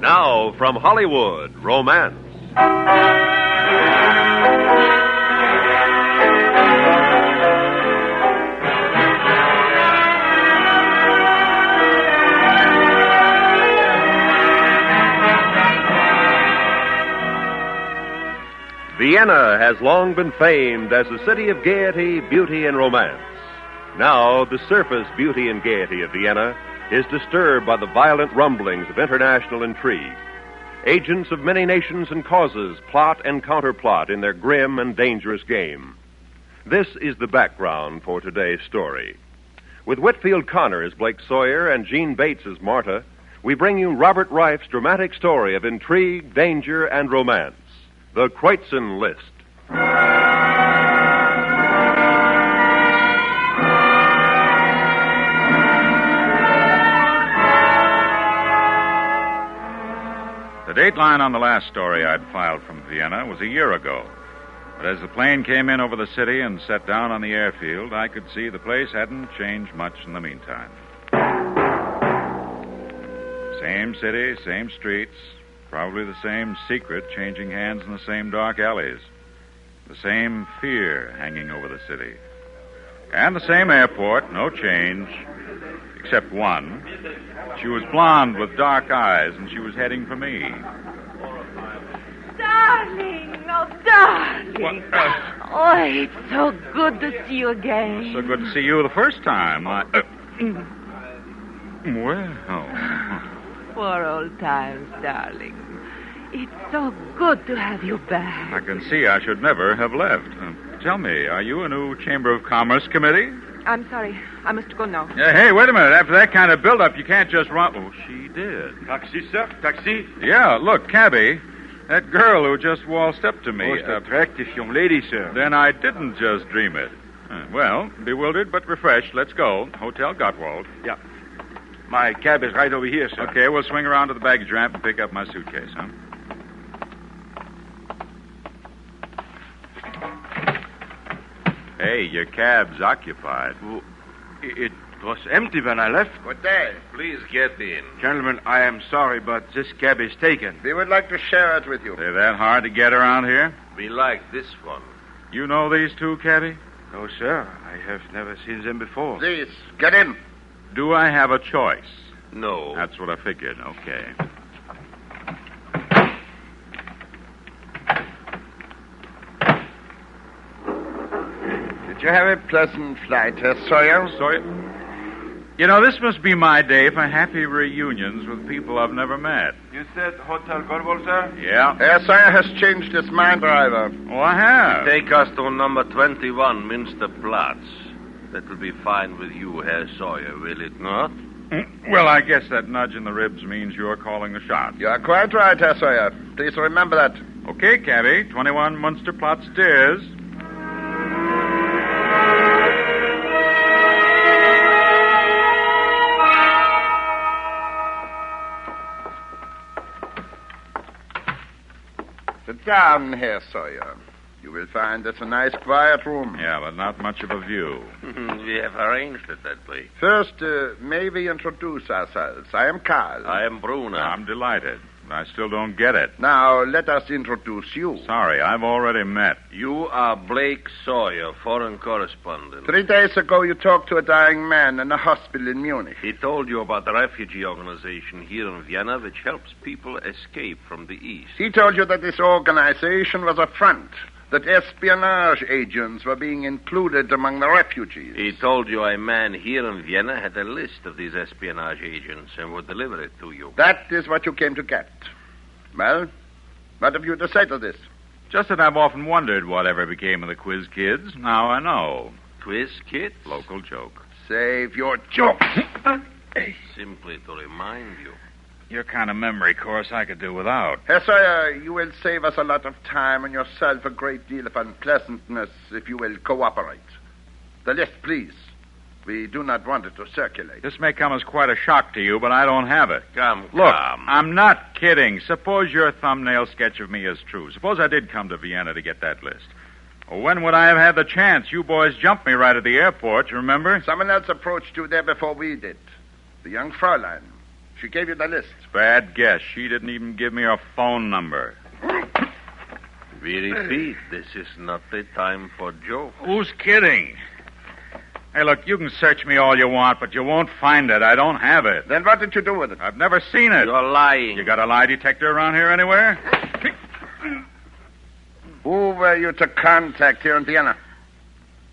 Now, from Hollywood, romance. Vienna has long been famed as a city of gaiety, beauty, and romance. Now, the surface beauty and gaiety of Vienna is disturbed by the violent rumblings of international intrigue. Agents of many nations and causes plot and counterplot in their grim and dangerous game. This is the background for today's story. With Whitfield Connor as Blake Sawyer and Gene Bates as Marta, we bring you Robert Reif's dramatic story of intrigue, danger, and romance. The Kruetzen List. The dateline on the last story I'd filed from Vienna was a year ago. But as the plane came in over the city and set down on the airfield, I could see the place hadn't changed much in the meantime. Same city, same streets. Probably the same secret changing hands in the same dark alleys. The same fear hanging over the city. And the same airport, no change, except one. She was blonde with dark eyes, and she was heading for me. Darling, oh, darling. What? Oh, it's so good to see you again. So good to see you the first time. Well... For old times, darling. It's so good to have you back. I can see I should never have left. Tell me, are you a new Chamber of Commerce committee? I'm sorry. I must go now. Hey, wait a minute. After that kind of build-up, you can't just run... Oh, she did. Taxi, sir? Taxi? Yeah, look, cabby. That girl who just waltzed up to me... Most attractive young lady, sir. Then I didn't just dream it. Well, bewildered but refreshed. Let's go. Hotel Gottwald. Yeah. My cab is right over here, sir. Okay, we'll swing around to the baggage ramp and pick up my suitcase, huh? Hey, your cab's occupied. Well, it was empty when I left. Good day. Please get in. Gentlemen, I am sorry, but this cab is taken. We would like to share it with you. They're that hard to get around here? We like this one. You know these two, cabby? No, sir. I have never seen them before. Please, get in. Do I have a choice? No. That's what I figured. Okay. Did you have a pleasant flight, Sawyer? Sawyer? You know, this must be my day for happy reunions with people I've never met. You said Hotel Gottwald, sir? Yeah. Sawyer has changed his mind, driver. Oh, I have. Take us to number 21, Minster Platz. That will be fine with you, Herr Sawyer, will it not? Well, I guess that nudge in the ribs means you're calling the shot. You are quite right, Herr Sawyer. Please remember that. Okay, cabby. 21 Munsterplatz it is. Sit down, Herr Sawyer. You will find this a nice, quiet room. Yeah, but not much of a view. We have arranged it that way. First, may we introduce ourselves? I am Karl. I am Brunner. I'm delighted. I still don't get it. Now, let us introduce you. Sorry, I've already met. You are Blake Sawyer, foreign correspondent. 3 days ago, you talked to a dying man in a hospital in Munich. He told you about the refugee organization here in Vienna, which helps people escape from the East. He told you that this organization was a front, that espionage agents were being included among the refugees. He told you a man here in Vienna had a list of these espionage agents and would deliver it to you. That is what you came to get. Well, what have you to say to this? Just that I've often wondered whatever became of the quiz kids. Now I know. Quiz kids? Local joke. Save your jokes. Simply to remind you. Your kind of memory course I could do without. Herr Sawyer, you will save us a lot of time and yourself a great deal of unpleasantness if you will cooperate. The list, please. We do not want it to circulate. This may come as quite a shock to you, but I don't have it. Come. Look, I'm not kidding. Suppose your thumbnail sketch of me is true. Suppose I did come to Vienna to get that list. Well, when would I have had the chance? You boys jumped me right at the airport, you remember? Someone else approached you there before we did. The young Fräulein. She gave you the list. It's a bad guess. She didn't even give me her phone number. We repeat, this is not the time for jokes. Who's kidding? Hey, look, you can search me all you want, but you won't find it. I don't have it. Then what did you do with it? I've never seen it. You're lying. You got a lie detector around here anywhere? Who were you to contact here in Vienna?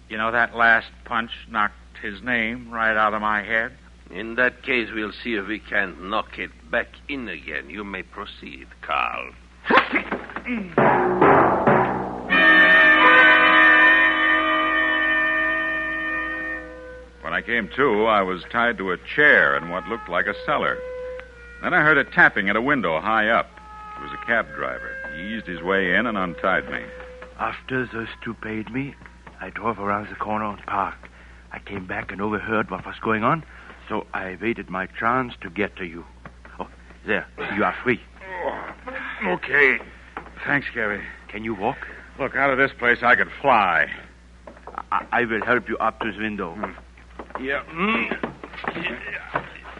You know, that last punch knocked his name right out of my head. In that case, we'll see if we can't knock it back in again. You may proceed, Carl. When I came to, I was tied to a chair in what looked like a cellar. Then I heard a tapping at a window high up. It was a cab driver. He eased his way in and untied me. After those two paid me, I drove around the corner and parked. I came back and overheard what was going on, so I waited my chance to get to you. Oh, there, you are free. Oh, okay. Thanks, Gabby. Can you walk? Look, out of this place, I could fly. I will help you up to the window. Yeah.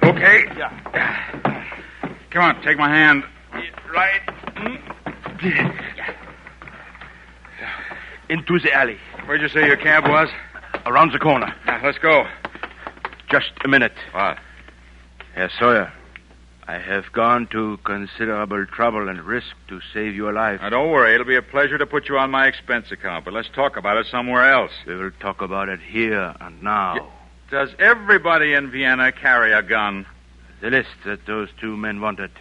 Okay. Yeah. Come on, take my hand. Right. Into the alley. Where'd you say your cab was? Around the corner. Now, let's go. Just a minute. What? Herr Sawyer, I have gone to considerable trouble and risk to save your life. Now, don't worry. It'll be a pleasure to put you on my expense account, but let's talk about it somewhere else. We will talk about it here and now. Does everybody in Vienna carry a gun? The list that those two men wanted.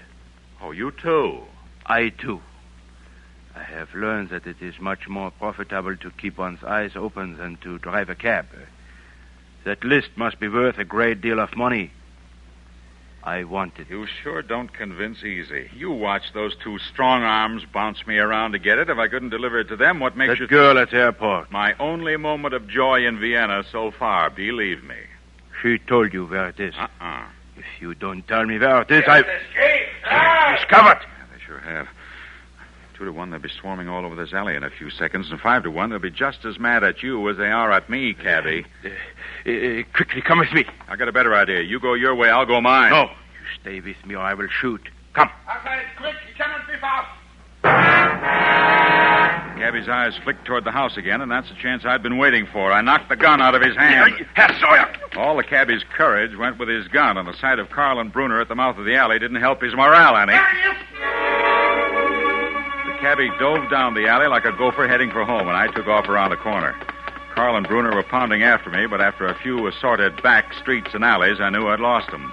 Oh, you too? I, too. I have learned that it is much more profitable to keep one's eyes open than to drive a cab. That list must be worth a great deal of money. I want it. You sure don't convince easy. You watch those two strong arms bounce me around to get it. If I couldn't deliver it to them, what makes you... That girl at the airport. My only moment of joy in Vienna so far, believe me. She told you where it is. Uh-uh. If you don't tell me where it is, Discovered! Yeah, they sure have. 2 to 1, they'll be swarming all over this alley in a few seconds, and 5 to 1, they'll be just as mad at you as they are at me, cabby. Quickly, come with me. I got a better idea. You go your way, I'll go mine. No, you stay with me or I will shoot. Come. Okay, quick, you cannot be fast. Cabby's eyes flicked toward the house again, and that's the chance I'd been waiting for. I knocked the gun out of his hand. Herr Sawyer! All the cabbie's courage went with his gun, and the sight of Carl and Bruner at the mouth of the alley didn't help his morale any. The cabbie dove down the alley like a gopher heading for home, and I took off around the corner. Carl and Bruner were pounding after me, but after a few assorted back streets and alleys, I knew I'd lost them.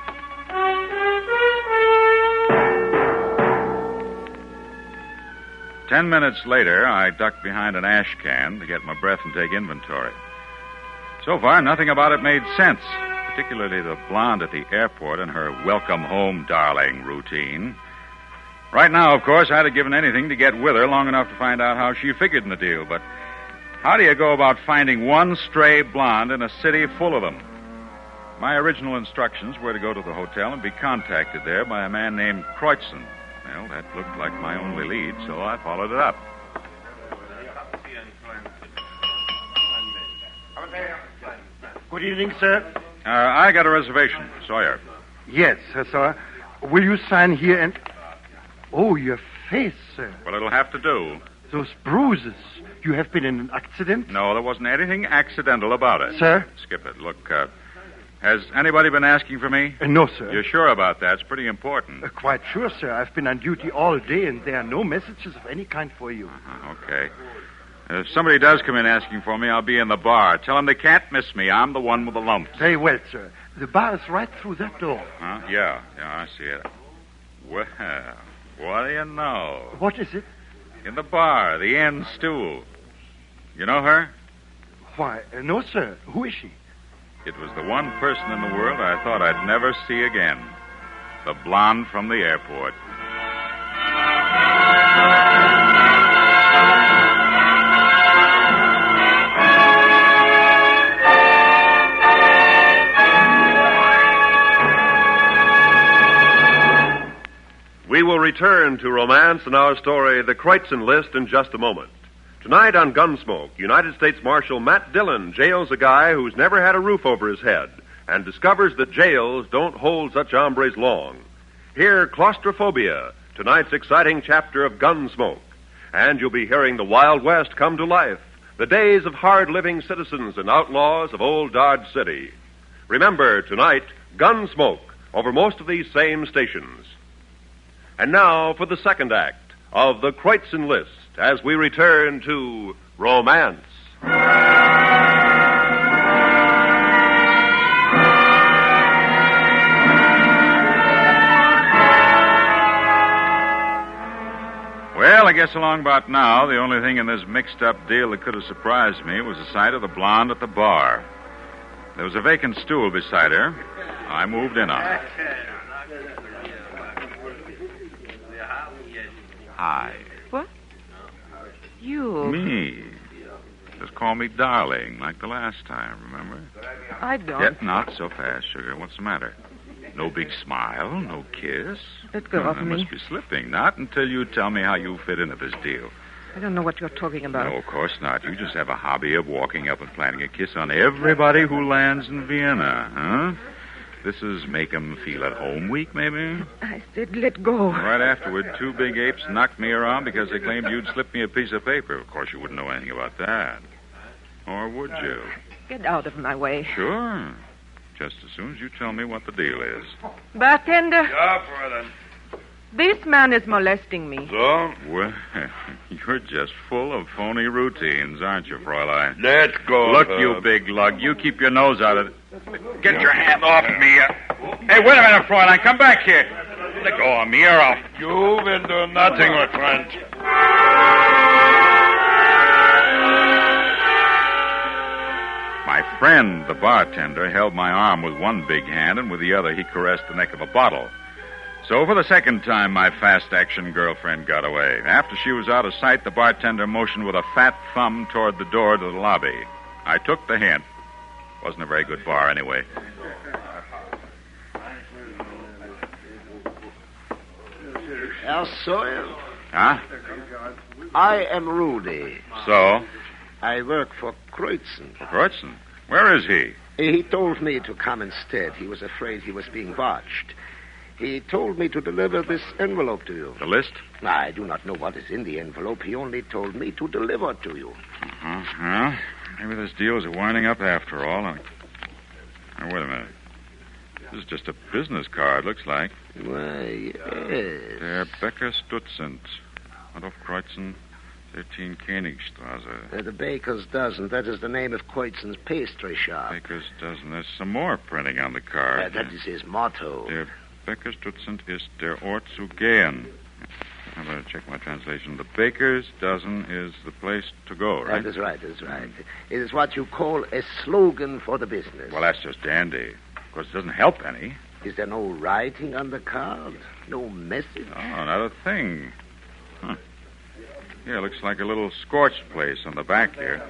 Ten minutes later, I ducked behind an ash can to get my breath and take inventory. So far, nothing about it made sense, particularly the blonde at the airport and her welcome home, darling routine. Right now, of course, I'd have given anything to get with her long enough to find out how she figured in the deal, but how do you go about finding one stray blonde in a city full of them? My original instructions were to go to the hotel and be contacted there by a man named Kruetzen. Well, that looked like my only lead, so I followed it up. Good evening, sir. I got a reservation. Sawyer. Yes, sir. Will you sign here and... Oh, your face, sir. Well, it'll have to do. Those bruises. You have been in an accident? No, there wasn't anything accidental about it. Sir? Skip it. Look, has anybody been asking for me? No, sir. You're sure about that? It's pretty important. Quite sure, sir. I've been on duty all day, and there are no messages of any kind for you. Okay. If somebody does come in asking for me, I'll be in the bar. Tell them they can't miss me. I'm the one with the lumps. Very well, sir. The bar is right through that door. Huh? Yeah, I see it. Well, what do you know? What is it? In the bar, the end stool. You know her? Why, no, sir. Who is she? It was the one person in the world I thought I'd never see again. The blonde from the airport. We will return to romance and our story, The Kruetzen List, in just a moment. Tonight on Gunsmoke, United States Marshal Matt Dillon jails a guy who's never had a roof over his head and discovers that jails don't hold such hombres long. Hear Claustrophobia, tonight's exciting chapter of Gunsmoke. And you'll be hearing the Wild West come to life, the days of hard-living citizens and outlaws of old Dodge City. Remember, tonight, Gunsmoke, over most of these same stations. And now for the second act of the Kruetzen list, as we return to Romance. Well, I guess along about now, the only thing in this mixed-up deal that could have surprised me was the sight of the blonde at the bar. There was a vacant stool beside her. I moved in on it. Hi. What? You? Me. Just call me darling, like the last time, remember? I don't. Yet not so fast, sugar. What's the matter? No big smile, no kiss. Let go of I me. must be slipping. Not until you tell me how you fit into this deal. I don't know what you're talking about. No, of course not. You just have a hobby of walking up and planting a kiss on everybody who lands in Vienna, huh? This is make 'em feel at home week, maybe? I said let go. Right afterward, two big apes knocked me around because they claimed you'd slip me a piece of paper. Of course, you wouldn't know anything about that. Or would you? Get out of my way. Sure. Just as soon as you tell me what the deal is. Bartender, Ja, brother. this man is molesting me. So? Well, you're just full of phony routines, aren't you, Fräulein? Let go. Look, you big lug, you keep your nose out of it. Get your hand off me. Hey, wait a minute, Fräulein, come back here. Let go of me, you're off. You will do nothing, my friend. My friend, the bartender, held my arm with one big hand, and with the other he caressed the neck of a bottle. So for the second time, my fast-action girlfriend got away. After she was out of sight, the bartender motioned with a fat thumb toward the door to the lobby. I took the hint. Wasn't a very good bar, anyway. Herr Sawyer, Huh? I am Rudy. So? I work for Kruetzen. Kruetzen? Where is he? He told me to come instead. He was afraid he was being watched. He told me to deliver this envelope to you. The list? I do not know what is in the envelope. He only told me to deliver to you. Well, maybe this deal is winding up after all. Now, wait a minute. This is just a business card, looks like. Why, yes. Der Bäcker Stutzend. Adolf Kruetzen, 13 Königstrasse. The Baker's Dozen. That is the name of Kruetzen's pastry shop. Baker's Dozen. There's some more printing on the card. That is his motto. Der Bäcker Stutzend ist der Ort zu gehen. I better check my translation. The Baker's Dozen is the place to go, right? That is right, that is right. It is what you call a slogan for the business. Well, that's just dandy. Of course, it doesn't help any. Is there no writing on the card? No message? Oh, not a thing. Huh. Yeah, looks like a little scorched place on the back here.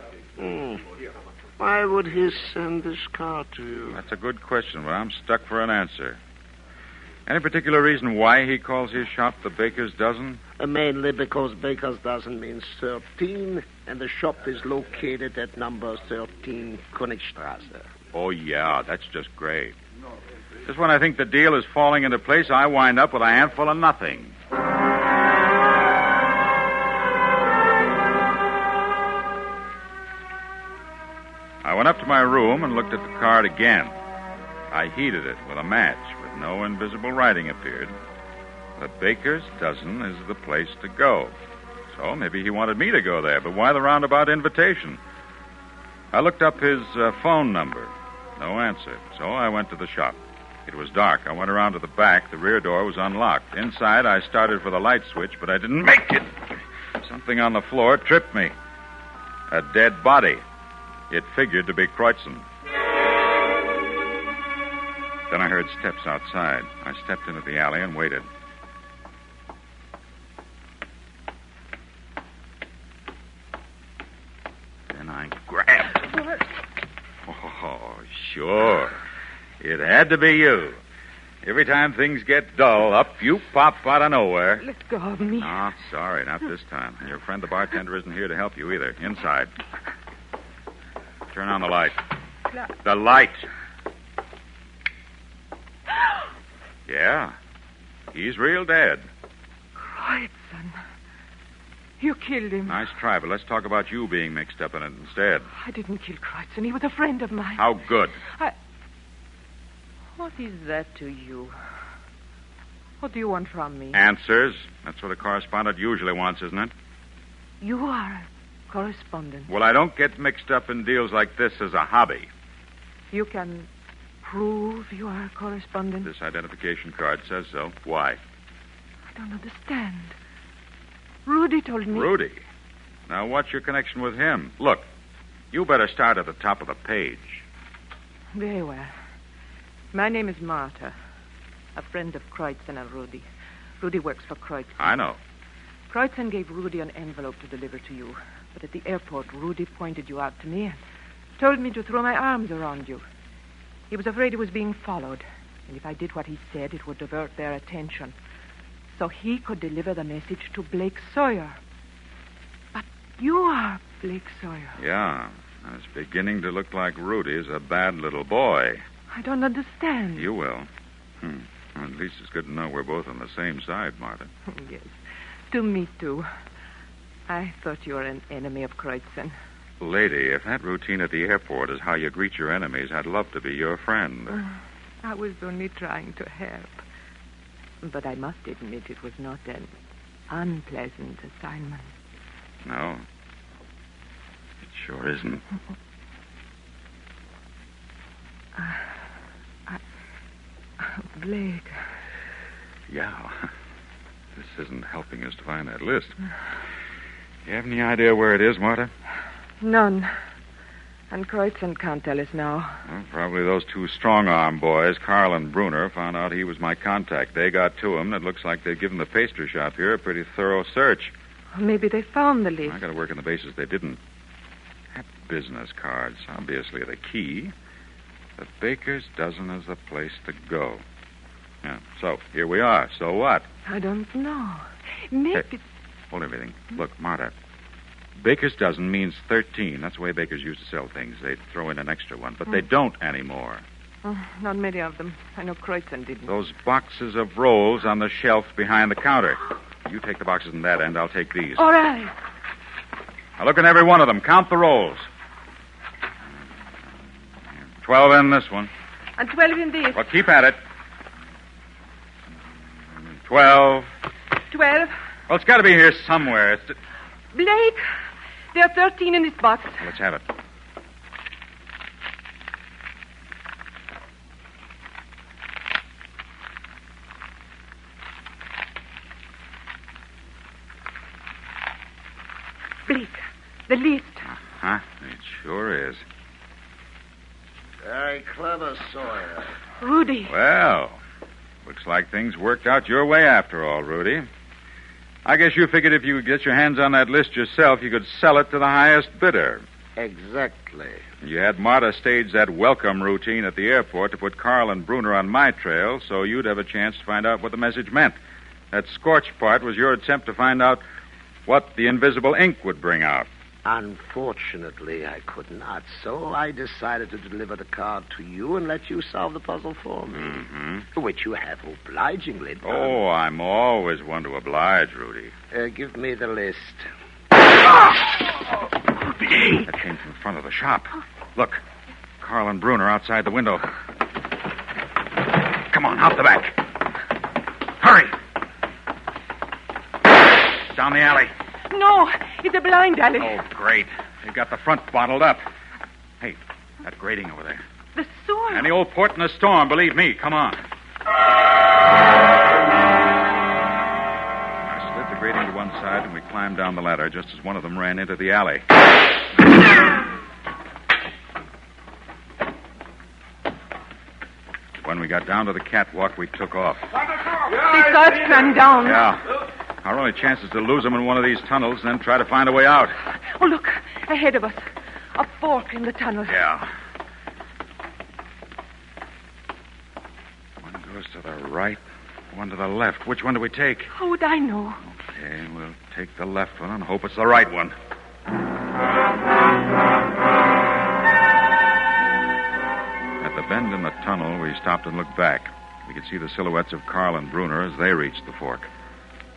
Why would he send this card to you? That's a good question, but I'm stuck for an answer. Any particular reason why he calls his shop the Baker's Dozen? Mainly because Baker's Dozen means 13, and the shop is located at number 13 Königstrasse. Oh, yeah, that's just great. Just when I think the deal is falling into place, I wind up with a handful of nothing. I went up to my room and looked at the card again. I heated it with a match, but no invisible writing appeared. The Baker's Dozen is the place to go. So maybe he wanted me to go there, but why the roundabout invitation? I looked up his phone number. No answer. So I went to the shop. It was dark. I went around to the back. The rear door was unlocked. Inside, I started for the light switch, but I didn't make it. Something on the floor tripped me. A dead body. It figured to be Kruetzen. Then I heard steps outside. I stepped into the alley and waited. Then I grabbed him. Oh, sure. It had to be you. Every time things get dull, up you pop out of nowhere. Let go of me. Oh, sorry, not this time. Your friend the bartender isn't here to help you either. Inside. Turn on the light. The light. Yeah. He's real dead. Kruetzen. You killed him. Nice try, but let's talk about you being mixed up in it instead. I didn't kill Kruetzen. He was a friend of mine. How good? What is that to you? What do you want from me? Answers. That's what a correspondent usually wants, isn't it? You are a correspondent. Well, I don't get mixed up in deals like this as a hobby. You can prove you are a correspondent? This identification card says so. Why? I don't understand. Rudy told me... Rudy? Now, what's your connection with him? Look, you better start at the top of the page. Very well. My name is Martha, a friend of Kruetzen and Rudy. Rudy works for Kruetzen. I know. Kruetzen gave Rudy an envelope to deliver to you. But at the airport, Rudy pointed you out to me and told me to throw my arms around you. He was afraid he was being followed. And if I did what he said, it would divert their attention. So he could deliver the message to Blake Sawyer. But you are Blake Sawyer. Yeah. It's beginning to look like Rudy's a bad little boy. I don't understand. You will. Well, at least it's good to know we're both on the same side, Martha. Yes. To me, too. I thought you were an enemy of Kruetzen. Lady, if that routine at the airport is how you greet your enemies, I'd love to be your friend. I was only trying to help. But I must admit it was not an unpleasant assignment. No. It sure isn't. Blake. Yeah. This isn't helping us to find that list. You have any idea where it is, Martha? None. And Kruetzen can't tell us now. Well, probably those two strong-arm boys, Carl and Bruner, found out he was my contact. They got to him, and it looks like they've given the pastry shop here a pretty thorough search. Or maybe they found the list. I got to work on the basis they didn't. That business card's obviously the key. The baker's dozen is the place to go. Yeah, so here we are. So what? I don't know. Maybe... Hey, hold everything. Look, Martha, baker's dozen means 13. That's the way bakers used to sell things. They'd throw in an extra one, but they don't anymore. Not many of them. I know Kruetzen didn't. Those boxes of rolls on the shelf behind the counter. You take the boxes in that end. I'll take these. All right. Now look at every one of them. Count the rolls. 12 in this one. And 12 in this. Well, keep at it. 12. 12. Well, it's got to be here somewhere. Blake, there are 13 in this box. Well, let's have it. Blake, the list. Uh-huh. It sure is. Very clever, Sawyer. Rudy. Well, looks like things worked out your way after all, Rudy. I guess you figured if you could get your hands on that list yourself, you could sell it to the highest bidder. Exactly. You had Marta stage that welcome routine at the airport to put Carl and Bruner on my trail so you'd have a chance to find out what the message meant. That scorched part was your attempt to find out what the invisible ink would bring out. Unfortunately, I could not, so I decided to deliver the card to you and let you solve the puzzle for me. Mm-hmm. Which you have obligingly done. Oh, I'm always one to oblige, Rudy. Give me the list. That came from the front of the shop. Look, Carl and Bruner outside the window. Come on, out the back. Hurry. Down the alley. No, it's a blind alley. Oh, great. They've got the front bottled up. Hey, that grating over there. The soil. Any old port in a storm, believe me. Come on. I slid the grating to one side and we climbed down the ladder just as one of them ran into the alley. When we got down to the catwalk, we took off. They started climbing down. Yeah. Our only chance is to lose them in one of these tunnels and then try to find a way out. Oh, look, ahead of us. A fork in the tunnel. Yeah. One goes to the right, one to the left. Which one do we take? How would I know? Okay, we'll take the left one and hope it's the right one. At the bend in the tunnel, we stopped and looked back. We could see the silhouettes of Carl and Bruner as they reached the fork.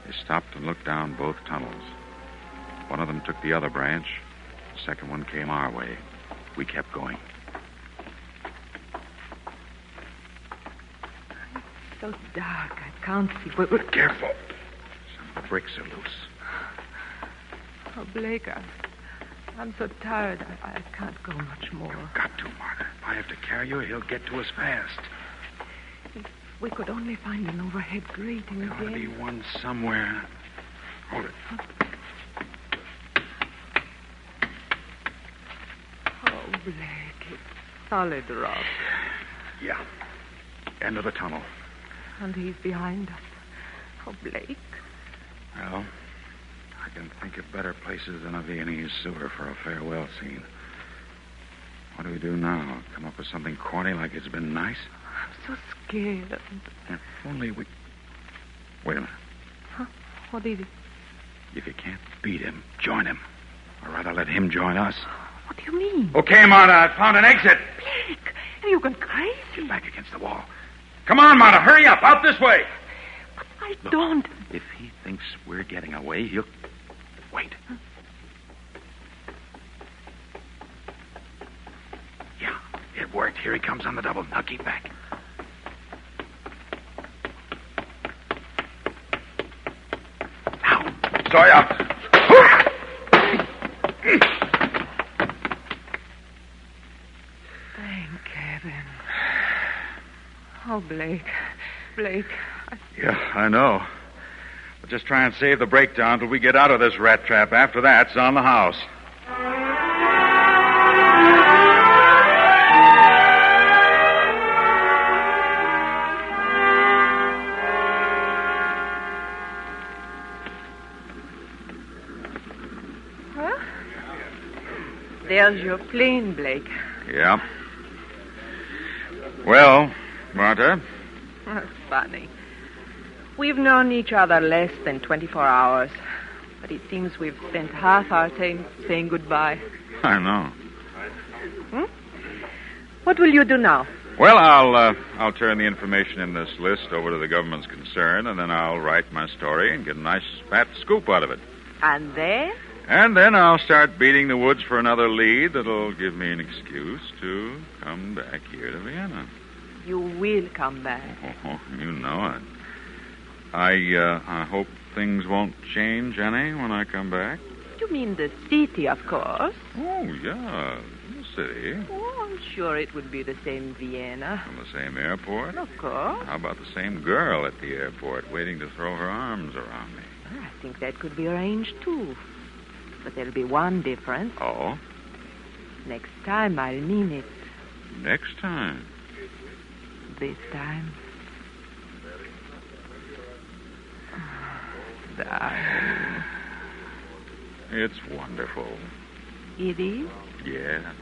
They stopped and looked down both tunnels. One of them took the other branch. The second one came our way. We kept going. It's so dark. I can't see. Careful. Some of the bricks are loose. Oh, Blake, I'm so tired. I can't go much more. You've got to, Martha. If I have to carry you, he'll get to us fast. If we could only find an overhead grating again. There'll be one somewhere. Hold it. Oh, Blake, it's solid rock. Yeah. End of the tunnel. And he's behind us. Oh, Blake. Well, I can think of better places than a Viennese sewer for a farewell scene. What do we do now? Come up with something corny like it's been nice? I'm so scared. If only we... Wait a minute. Huh? What is it? If you can't beat him, join him. Or rather, let him join us. What do you mean? Okay, Marta, I found an exit. Blake, are you going crazy? Get back against the wall. Come on, Marta, hurry up. Out this way. But I don't. If he thinks we're getting away, he'll... Wait. Huh? Yeah, it worked. Here he comes on the double. Now keep back. Now, Sawyer. Thank heaven. Oh, Blake. Yeah, I know. But just try and save the breakdown till we get out of this rat trap. After that, it's on the house. Huh? There's your plane, Blake. Yeah. Well, Marta? That's funny. We've known each other less than 24 hours, but it seems we've spent half our time saying goodbye. I know. What will you do now? Well, I'll turn the information in this list over to the government's concern, and then I'll write my story and get a nice fat scoop out of it. And then? And then I'll start beating the woods for another lead that'll give me an excuse to come back here to Vienna. You will come back. Oh, you know it. I hope things won't change any when I come back. You mean the city, of course. Oh, yeah, the city. Oh, I'm sure it would be the same Vienna. From the same airport? Of course. How about the same girl at the airport waiting to throw her arms around me? I think that could be arranged, too. But there'll be one difference. Oh? Next time, I'll mean it. Next time? This time. Darling. It's wonderful. It is? Yeah.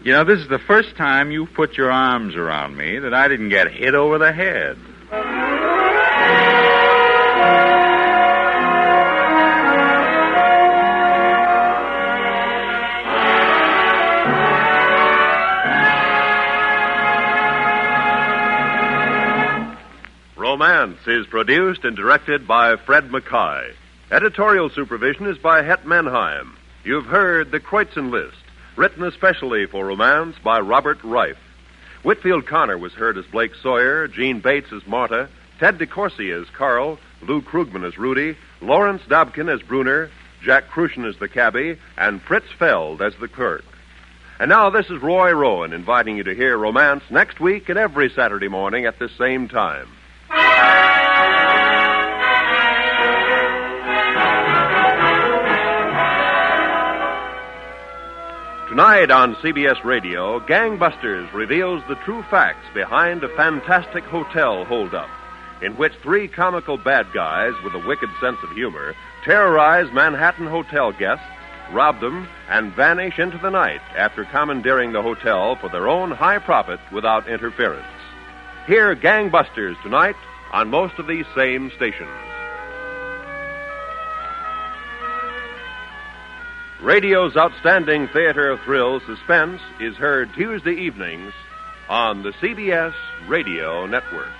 You know, this is the first time you've put your arms around me that I didn't get hit over the head. Romance is produced and directed by Fred Mackay. Editorial supervision is by Het Menheim. You've heard The Kruetzen List, written especially for romance by Robert Reif. Whitfield Connor was heard as Blake Sawyer, Gene Bates as Marta, Ted DeCourcy as Carl, Lou Krugman as Rudy, Lawrence Dobkin as Bruner, Jack Kruetzen as the cabbie, and Fritz Feld as the clerk. And now this is Roy Rowan inviting you to hear Romance next week and every Saturday morning at this same time. Tonight on CBS Radio, Gangbusters reveals the true facts behind a fantastic hotel holdup in which three comical bad guys with a wicked sense of humor terrorize Manhattan hotel guests, rob them, and vanish into the night after commandeering the hotel for their own high profit without interference. Hear Gangbusters tonight on most of these same stations. Radio's outstanding theater of thrill, Suspense, is heard Tuesday evenings on the CBS Radio Network.